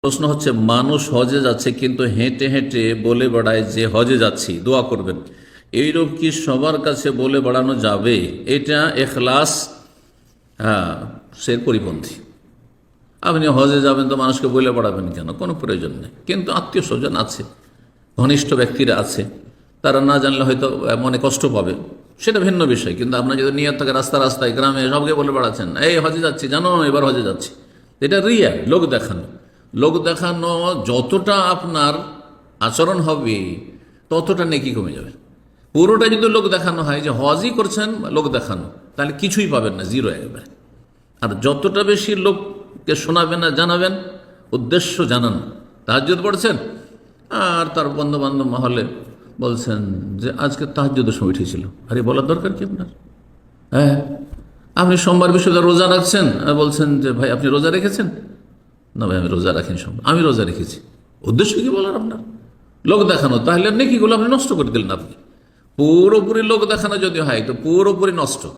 প্রশ্ন হচ্ছে, মানুষ হজে যাচ্ছে কিন্তু হেঁটে হেঁটে বলে বেড়ায় যে হজে যাচ্ছি, দোয়া করবেন। এইরূপ কি সবার কাছে বলে বেড়ানো যাবে? এটা এখলাস সে পরিপন্থী। আপনি হজে যাবেন তো মানুষকে বলে বেড়াবেন কেন? কোনো প্রয়োজন নেই। কিন্তু আত্মীয় স্বজন আছে, ঘনিষ্ঠ ব্যক্তিরা আছে, তারা না জানলে হয়তো মনে কষ্ট পাবে, সেটা ভিন্ন বিষয়। কিন্তু আপনার যদি নিয়ত থাকে রাস্তায় গ্রামে সবকে বলে বেড়াচ্ছেন এই হজে যাচ্ছি, জানো এবার হজে যাচ্ছি, এটা রিয়া, লোক দেখানো। লোক দেখানো যতটা আপনার আচরণ হবে ততটা নেকি কমে যাবে। পুরোটা যদি লোক দেখানো হয় যে হজই করছেন লোক দেখানো, তাহলে কিছুই পাবেন না, জিরো একবারে। আর যতটা বেশি লোককে শোনাবেন না, জানাবেন, উদ্দেশ্য জানান, তাহাজ্জুদ পড়ছেন আর তার বন্ধু বান্ধব মহলে বলছেন যে আজকে তাহাজ্জুদের সময় উঠেছিল, আরে বলার দরকার কি আপনার? হ্যাঁ, আপনি সোমবার বিশ্ববিদ্যালয় রোজা রাখছেন আর বলছেন যে ভাই আপনি রোজা রেখেছেন? না ভাই আমি রোজা রাখিনি, সোমবার আমি রোজা রেখেছি। উদ্দেশ্য কি বলার আপনার? লোক দেখানো। তাহলে নেকিগুলো আপনি নষ্ট করে দিলেন। আপনি পুরোপুরি লোক দেখানো যদি হয় তো পুরোপুরি নষ্ট।